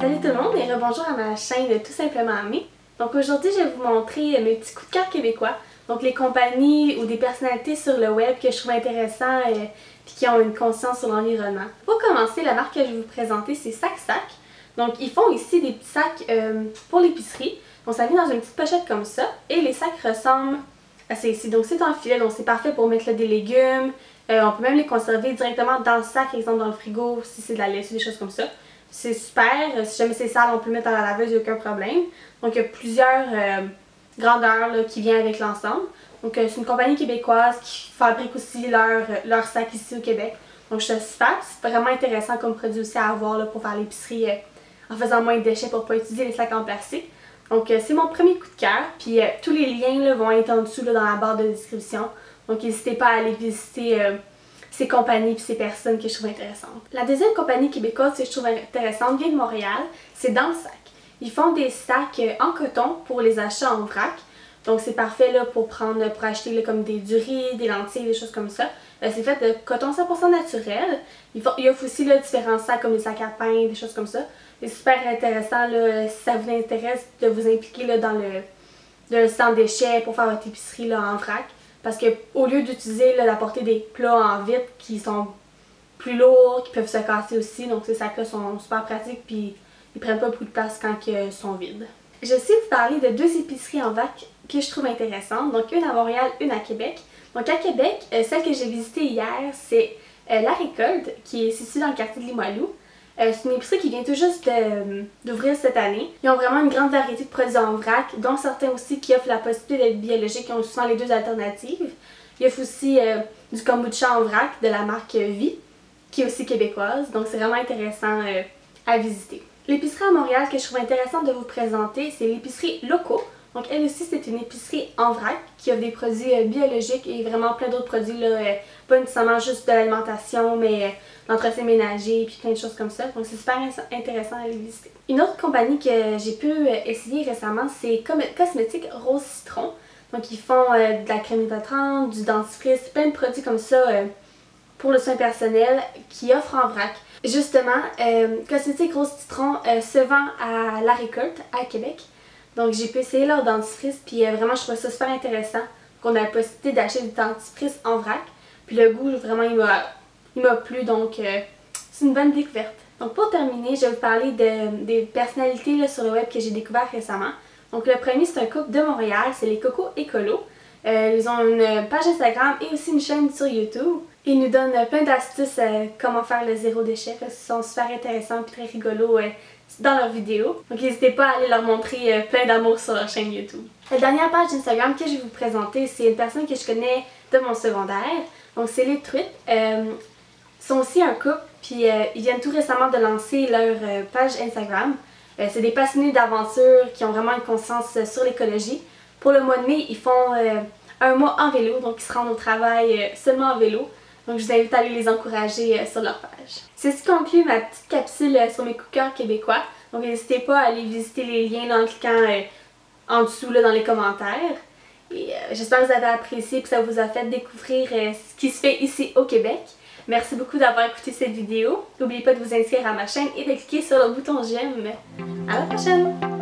Salut tout le monde et rebonjour à ma chaîne Tout simplement Amé. Donc aujourd'hui je vais vous montrer mes petits coups de cœur québécois. Donc les compagnies ou des personnalités sur le web que je trouve intéressants et qui ont une conscience sur l'environnement. Pour commencer, la marque que je vais vous présenter c'est Sac Sac. Donc ils font ici des petits sacs pour l'épicerie. Donc ça vient dans une petite pochette comme ça et les sacs ressemblent à ceci. Donc c'est en filet, donc c'est parfait pour mettre là, des légumes. On peut même les conserver directement dans le sac, par exemple dans le frigo si c'est de la laitue, des choses comme ça. C'est super, si jamais c'est sale, on peut le mettre dans la laveuse, il n'y a aucun problème. Donc il y a plusieurs grandeurs là, qui viennent avec l'ensemble. Donc c'est une compagnie québécoise qui fabrique aussi leur sac ici au Québec. Donc je suis super, c'est vraiment intéressant comme produit aussi à avoir là, pour faire l'épicerie en faisant moins de déchets pour ne pas utiliser les sacs en plastique. Donc c'est mon premier coup de cœur, puis tous les liens là, vont être en dessous là, dans la barre de description. Donc n'hésitez pas à aller visiter ces compagnies et ces personnes que je trouve intéressantes. La deuxième compagnie québécoise que je trouve intéressante vient de Montréal, c'est Dans le Sac. Ils font des sacs en coton pour les achats en vrac. Donc c'est parfait là, pour acheter là, comme du riz, des lentilles, des choses comme ça. C'est fait de coton 100% naturel. Ils offrent aussi là, différents sacs comme des sacs à pain, des choses comme ça. C'est super intéressant là, si ça vous intéresse de vous impliquer là, dans le sans déchets pour faire votre épicerie là, en vrac. Parce que au lieu d'utiliser, d'apporter des plats en vitre qui sont plus lourds, qui peuvent se casser aussi, donc ces sacs-là sont super pratiques puis ils prennent pas beaucoup de place quand ils sont vides. Je vais aussi vous parler de deux épiceries en vrac que je trouve intéressantes, donc une à Montréal, une à Québec. Donc à Québec, celle que j'ai visitée hier, c'est La Récolte, qui est située dans le quartier de Limoilou. C'est une épicerie qui vient tout juste d'ouvrir cette année. Ils ont vraiment une grande variété de produits en vrac, dont certains aussi qui offrent la possibilité d'être biologiques, qui ont souvent les deux alternatives. Ils offrent aussi du kombucha en vrac de la marque Vie, qui est aussi québécoise, donc c'est vraiment intéressant à visiter. L'épicerie à Montréal que je trouve intéressante de vous présenter, c'est l'épicerie Locaux. Donc elle aussi c'est une épicerie en vrac qui offre des produits biologiques et vraiment plein d'autres produits, là, pas nécessairement juste de l'alimentation mais l'entretien ménager et puis plein de choses comme ça. Donc c'est super intéressant à les visiter. Une autre compagnie que j'ai pu essayer récemment c'est Cosmétique Rose Citron. Donc ils font de la crème hydratante, du dentifrice, plein de produits comme ça pour le soin personnel qui offrent en vrac. Justement, Cosmétique Rose Citron se vend à La Récolte à Québec. Donc j'ai pu essayer leur dentifrice puis vraiment je trouvais ça super intéressant qu'on a la possibilité d'acheter du dentifrice en vrac. Puis le goût vraiment il m'a plu donc c'est une bonne découverte. Donc pour terminer, je vais vous parler des personnalités là, sur le web que j'ai découvert récemment. Donc le premier c'est un couple de Montréal, c'est les Coco Écolo. Ils ont une page Instagram et aussi une chaîne sur YouTube. Ils nous donnent plein d'astuces comment faire le zéro déchet. Ils sont super intéressants et très rigolos dans leurs vidéos. Donc n'hésitez pas à aller leur montrer plein d'amour sur leur chaîne YouTube. La dernière page d'Instagram que je vais vous présenter, c'est une personne que je connais de mon secondaire. Donc c'est les Truites. Ils sont aussi un couple, puis ils viennent tout récemment de lancer leur page Instagram. C'est des passionnés d'aventure qui ont vraiment une conscience sur l'écologie. Pour le mois de mai, ils font un mois en vélo, donc ils se rendent au travail seulement en vélo. Donc je vous invite à aller les encourager sur leur page. C'est ce qui conclut ma petite capsule sur mes coups de cœur québécois. Donc n'hésitez pas à aller visiter les liens là, en cliquant en dessous là, dans les commentaires. Et j'espère que vous avez apprécié et que ça vous a fait découvrir ce qui se fait ici au Québec. Merci beaucoup d'avoir écouté cette vidéo. N'oubliez pas de vous inscrire à ma chaîne et de cliquer sur le bouton j'aime. À la prochaine!